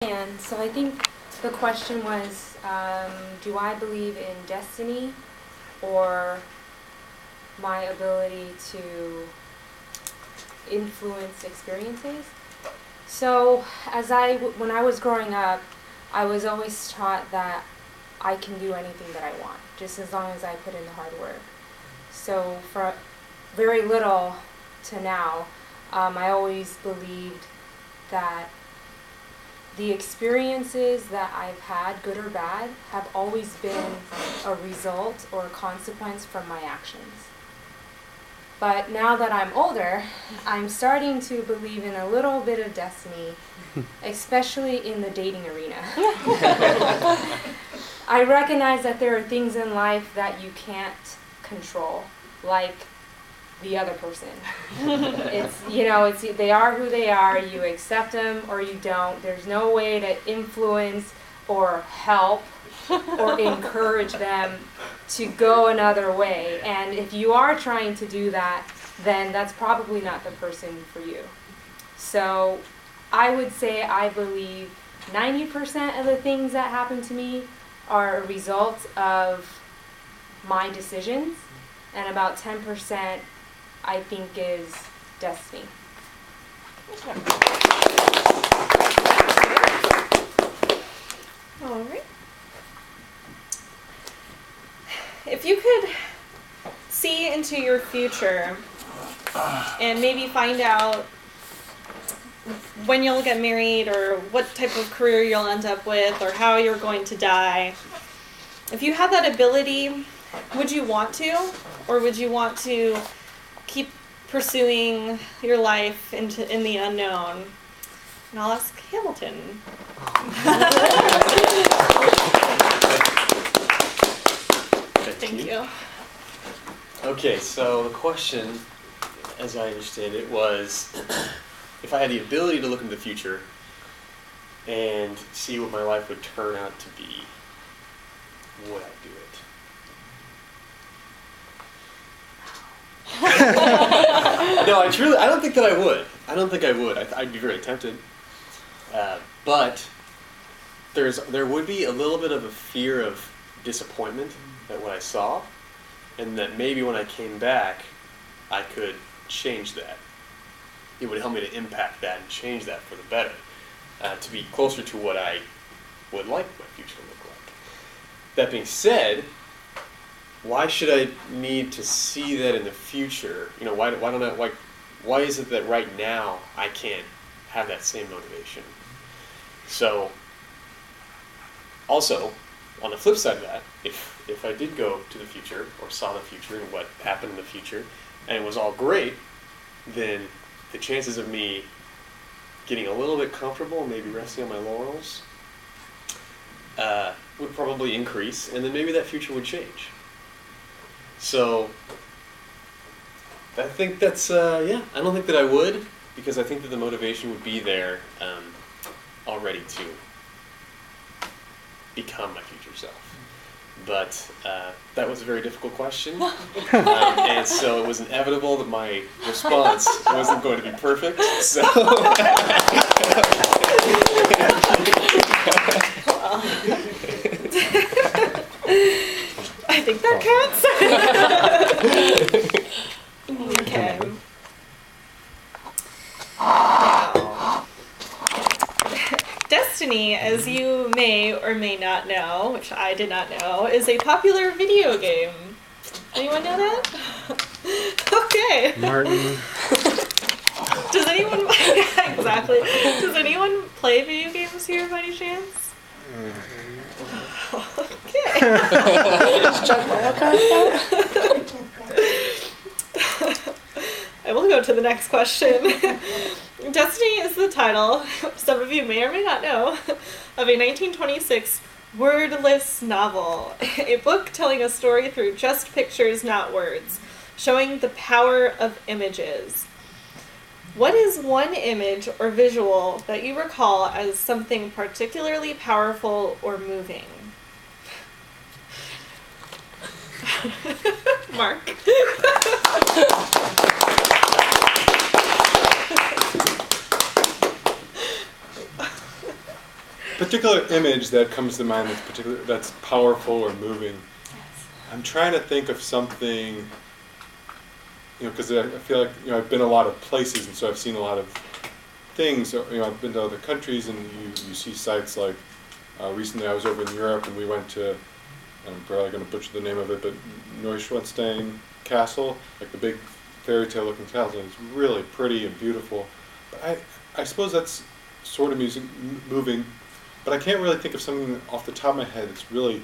And so I think the question was, do I believe in destiny or my ability to influence experiences? So when I was growing up, I was always taught that I can do anything that I want, just as long as I put in the hard work. So for very little to now, I always believed that the experiences that I've had, good or bad, have always been a result or a consequence from my actions. But now that I'm older, I'm starting to believe in a little bit of destiny, especially in the dating arena. I recognize that there are things in life that you can't control, like the other person. They are who they are. You accept them or you don't. There's no way to influence or help or encourage them to go another way. And if you are trying to do that, then that's probably not the person for you. So I would say I believe 90% of the things that happen to me are a result of my decisions, and about 10% I think is destiny. All right. If you could see into your future and maybe find out when you'll get married or what type of career you'll end up with or how you're going to die, if you had that ability, would you want to? Or would you want to keep pursuing your life in the unknown? And I'll ask Hamilton. Thank you. Okay, so the question, as I understand it, was if I had the ability to look into the future and see what my life would turn out to be, would I do it? No, I don't think that I would. I don't think I would. I'd be very tempted. But there would be a little bit of a fear of disappointment at what I saw, and that maybe when I came back, I could change that. It would help me to impact that and change that for the better, to be closer to what I would like my future to look like. That being said, why should I need to see that in the future? Why is it that right now I can't have that same motivation? So, also, on the flip side of that, if I did go to the future or saw the future and what happened in the future, and it was all great, then the chances of me getting a little bit comfortable and maybe resting on my laurels would probably increase, and then maybe that future would change. So, I think that's, I don't think that I would, because I think that the motivation would be there already to become my future self. But that was a very difficult question, and so it was inevitable that my response wasn't going to be perfect, so... I think that counts. Okay. Now, Destiny, as you may or may not know, which I did not know, is a popular video game. Anyone know that? Okay. Martin. Does anyone exactly? Does anyone play video games here by any chance? Okay. I will go to the next question. Destiny is the title, some of you may or may not know, of a 1926 wordless novel, a book telling a story through just pictures, not words, showing the power of images. What is one image or visual that you recall as something particularly powerful or moving? Mark. particular image that comes to mind that's powerful or moving. I'm trying to think of something, because I feel like, I've been a lot of places, and so I've seen a lot of things. I've been to other countries, and you see sites like, recently I was over in Europe, and we went to, I'm probably going to butcher the name of it, but Neuschwanstein Castle, like the big fairy tale looking castle. It's really pretty and beautiful. But I suppose that's sort of moving, but I can't really think of something off the top of my head that's really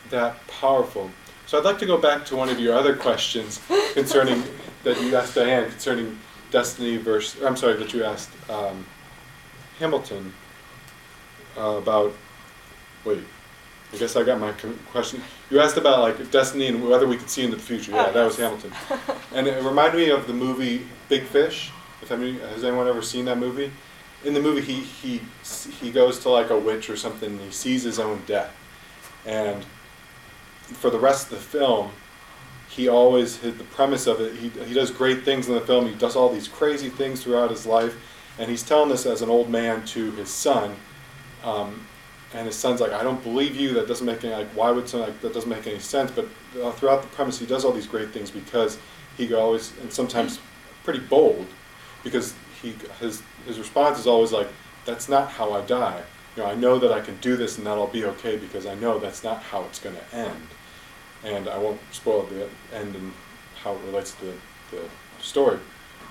that powerful. So I'd like to go back to one of your other questions concerning, that you asked Diane, concerning destiny versus, that you asked Hamilton about, I guess I got my question. You asked about like destiny and whether we could see into the future. Yeah, that was Hamilton. And it reminded me of the movie Big Fish. Has anyone ever seen that movie? In the movie, he goes to like a witch or something, and he sees his own death. And for the rest of the film, the premise of it, he does great things in the film. He does all these crazy things throughout his life, and he's telling this as an old man to his son. And his son's like, I don't believe you. That doesn't make any, why would someone, that doesn't make any sense. But throughout the premise, he does all these great things because he always, and sometimes pretty bold, because his response is always like, that's not how I die. I know that I can do this and that'll be okay because I know that's not how it's going to end. And I won't spoil the end and how it relates to the story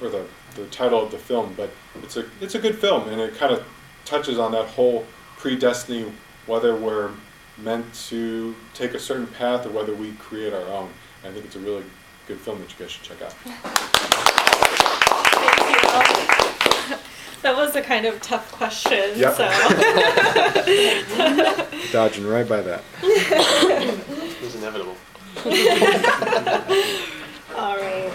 or the title of the film, but it's a good film, and it kind of touches on that whole predestiny, whether we're meant to take a certain path or whether we create our own. I think it's a really good film that you guys should check out. Thank you. That was a kind of tough question. Yep. So. Dodging right by that. It was inevitable. All right.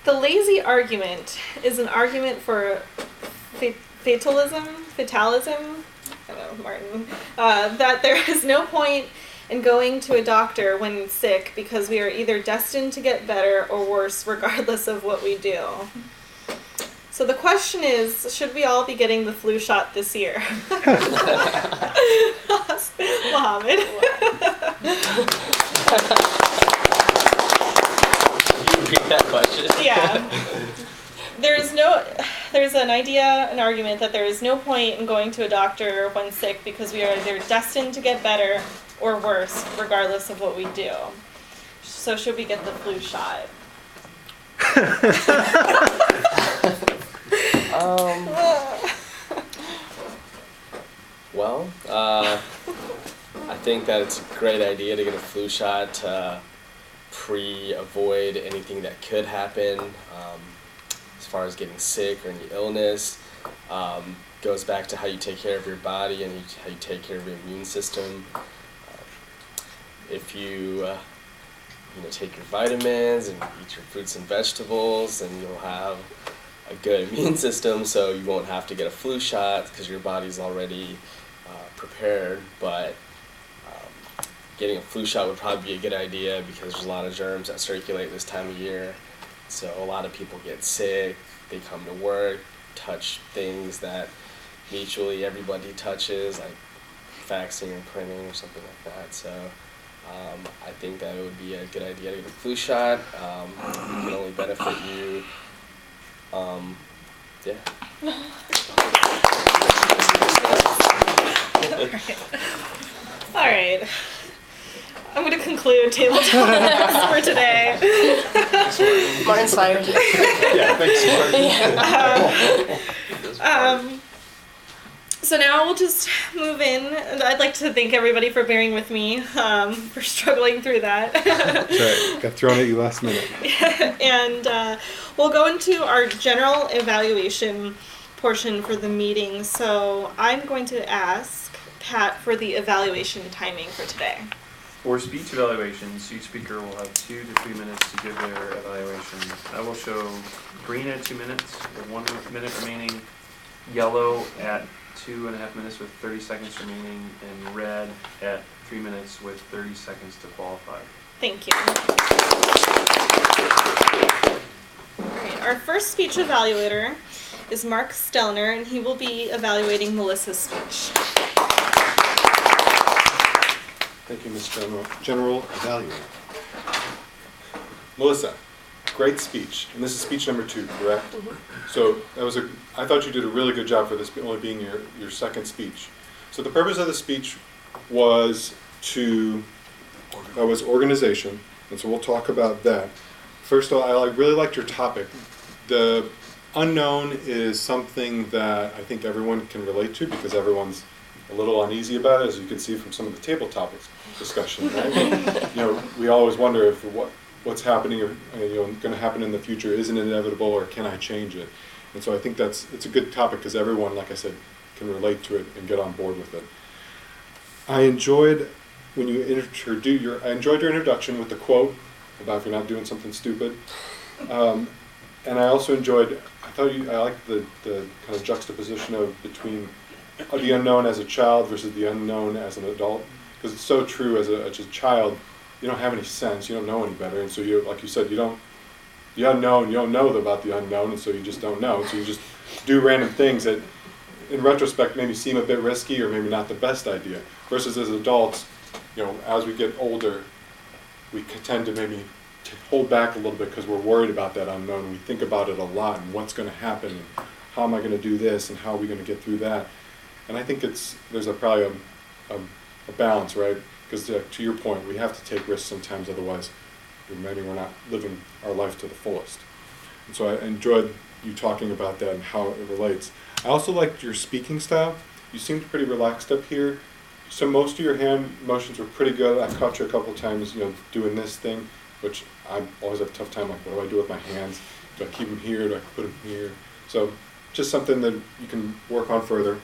The lazy argument is an argument for fatalism, I don't know, Martin, that there is no point in going to a doctor when sick because we are either destined to get better or worse regardless of what we do. So the question is, should we all be getting the flu shot this year? Mohammed. Repeat that question. Yeah. There's an argument that there is no point in going to a doctor when sick because we are either destined to get better or worse, regardless of what we do. So should we get the flu shot? I think that it's a great idea to get a flu shot to avoid anything that could happen. As far as getting sick or any illness, goes back to how you take care of your body and how you take care of your immune system. If you take your vitamins and eat your fruits and vegetables, then you'll have a good immune system, so you won't have to get a flu shot because your body's already prepared. But getting a flu shot would probably be a good idea because there's a lot of germs that circulate this time of year. So a lot of people get sick, they come to work, touch things that mutually everybody touches, like faxing or printing or something like that. So I think that it would be a good idea to get a flu shot. It can only benefit you. All right. I'm going to conclude table talks for today. Martin's fired. Yeah, thanks, Martin. So now we'll just move in. And I'd like to thank everybody for bearing with me, for struggling through that. That's right. Got thrown at you last minute. And we'll go into our general evaluation portion for the meeting. So I'm going to ask Pat for the evaluation timing for today. For speech evaluations, each speaker will have 2 to 3 minutes to give their evaluation. I will show green at 2 minutes with 1 minute remaining, yellow at 2.5 minutes with 30 seconds remaining, and red at 3 minutes with 30 seconds to qualify. Thank you. All right, our first speech evaluator is Mark Stelner, and he will be evaluating Melissa's speech. Thank you, Ms. General Evaluator. Melissa, great speech. And this is speech number 2, correct? So I thought you did a really good job for this only being your second speech. So the purpose of the speech was organization. And so we'll talk about that. First of all, I really liked your topic. The unknown is something that I think everyone can relate to because everyone's a little uneasy about it, as you can see from some of the table topics discussion. Right? We always wonder if what's happening or going to happen in the future isn't inevitable, or can I change it? And so I think it's a good topic because everyone, like I said, can relate to it and get on board with it. I enjoyed when you I enjoyed your introduction with the quote about if you're not doing something stupid. And I also enjoyed, I liked the kind of juxtaposition between the unknown as a child versus the unknown as an adult. Because it's so true as a child, you don't have any sense, you don't know any better. And so like you said, you don't know about the unknown, and so you just don't know. So you just do random things that in retrospect maybe seem a bit risky or maybe not the best idea. Versus as adults, as we get older, we tend to maybe hold back a little bit because we're worried about that unknown. We think about it a lot and what's going to happen and how am I going to do this and how are we going to get through that. And I think there's probably a balance, right? Because to your point, we have to take risks sometimes, otherwise maybe we're not living our life to the fullest. And so I enjoyed you talking about that and how it relates. I also liked your speaking style. You seemed pretty relaxed up here. So most of your hand motions were pretty good. I caught you a couple times, doing this thing, which I always have a tough time, like, what do I do with my hands? Do I keep them here? Do I put them here? So just something that you can work on further.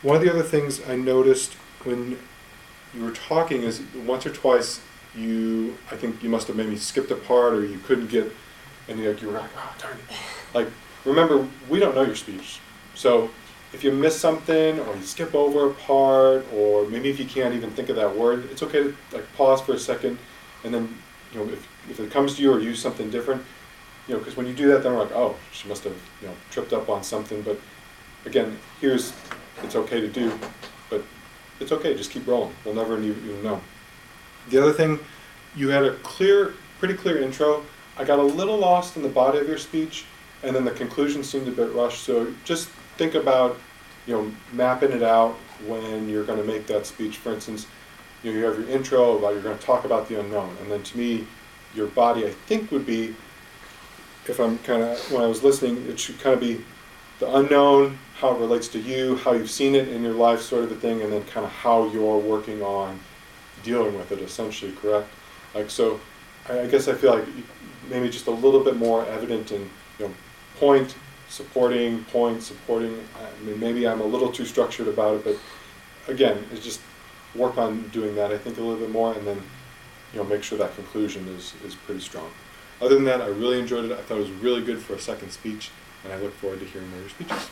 One of the other things I noticed when you were talking is once or twice I think you must have maybe skipped a part or you couldn't get, and you were like, oh, darn it. Like, remember, we don't know your speech. So if you miss something or you skip over a part, or maybe if you can't even think of that word, it's okay to pause for a second, and then if it comes to you or use something different, because when you do that, then we're like, oh, she must have tripped up on something. But again, it's okay to do, but it's okay, just keep rolling. We'll never even know. The other thing, you had a pretty clear intro. I got a little lost in the body of your speech, and then the conclusion seemed a bit rushed. So just think about, mapping it out when you're going to make that speech. For instance, you have your intro about you're going to talk about the unknown, and then to me, your body I think would be, when I was listening, it should kind of be the unknown, how it relates to you, how you've seen it in your life, sort of a thing, and then kind of how you're working on dealing with it, essentially, correct? So I guess I feel like maybe just a little bit more evident in, point, supporting. I mean, maybe I'm a little too structured about it, but again, it's just work on doing that, I think, a little bit more, and then, make sure that conclusion is pretty strong. Other than that, I really enjoyed it. I thought it was really good for a second speech, and I look forward to hearing more of your speeches.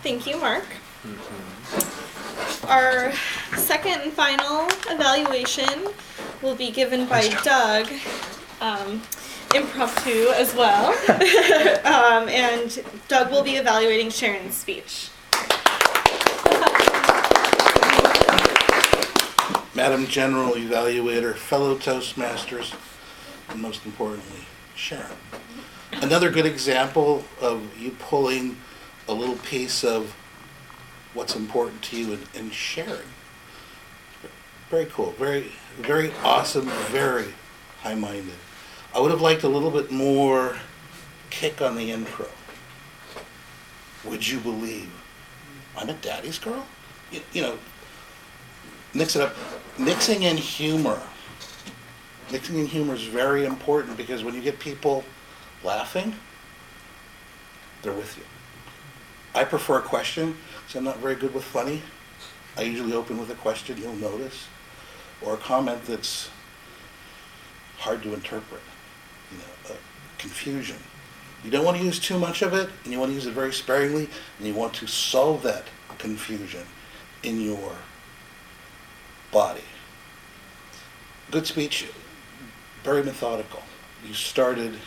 Thank you, Mark. Our second and final evaluation will be given by Doug, impromptu as well. And Doug will be evaluating Sharon's speech. Madam General Evaluator, fellow Toastmasters, and most importantly, Sharon. Another good example of you pulling a little piece of what's important to you and sharing. Very cool, very, very awesome, very high-minded. I would have liked a little bit more kick on the intro. Would you believe I'm a daddy's girl? Mix it up. Mixing in humor. Mixing in humor is very important because when you get people laughing, they're with you. I prefer a question, so I'm not very good with funny. I usually open with a question, you'll notice, or a comment that's hard to interpret, confusion. You don't want to use too much of it, and you want to use it very sparingly, and you want to solve that confusion in your body. Good speech, very methodical. You started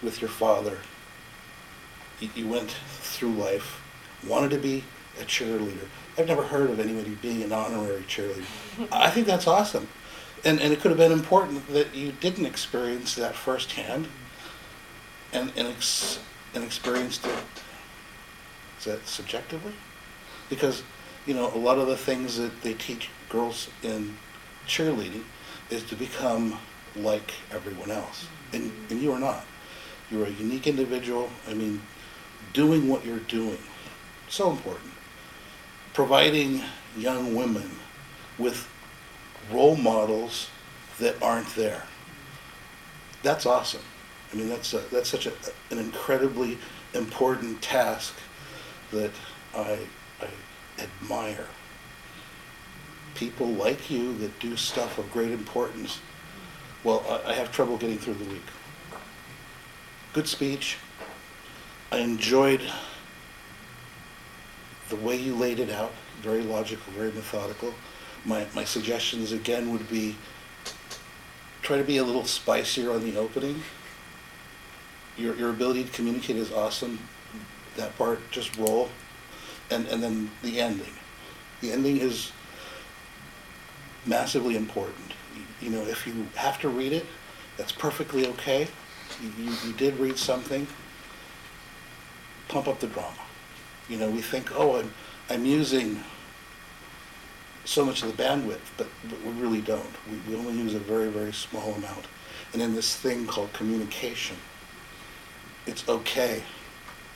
with your father. You went through life, wanted to be a cheerleader. I've never heard of anybody being an honorary cheerleader. I think that's awesome. And it could have been important that you didn't experience that firsthand and experienced it, is that subjectively? Because, you know, a lot of the things that they teach girls in cheerleading is to become like everyone else. And you are not. You're a unique individual. I mean, doing what you're doing, so important. Providing young women with role models that aren't there. That's awesome. I mean, that's such an incredibly important task that I admire. People like you that do stuff of great importance. Well, I have trouble getting through the week. Good speech. I enjoyed the way you laid it out, very logical, very methodical. My suggestions again would be try to be a little spicier on the opening. Your ability to communicate is awesome. That part, just roll. And then the ending. The ending is massively important. You know, if you have to read it, that's perfectly okay. You did read something. Pump up the drama. You know, we think, oh, I'm using so much of the bandwidth, but we really don't. We only use a very, very small amount. And in this thing called communication, it's okay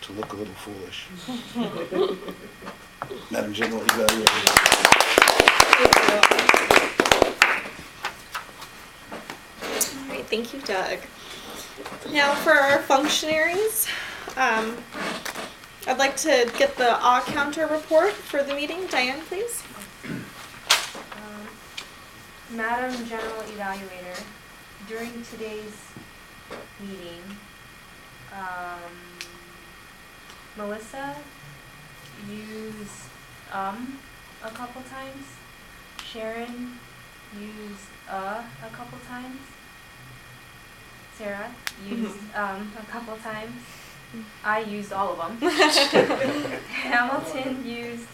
to look a little foolish. Madam General Evaluator. All right, thank you, Doug. Now for our functionaries, I'd like to get the counter report for the meeting. Diane, please. Madam General Evaluator, during today's meeting, Melissa used a couple times. Sharon used a couple times. Sarah used a couple times. I used all of them. Hamilton used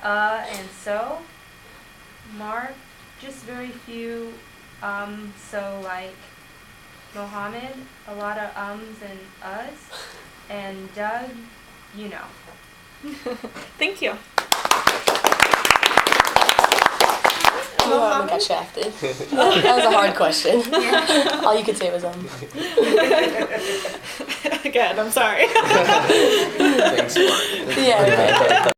and so. Mark, just very few. So like Mohammed, a lot of ums and uhs. And Doug, you know. Thank you. Oh, I got shafted. That was a hard question. All you could say was Again, I'm sorry. Thanks, Mark. Yeah.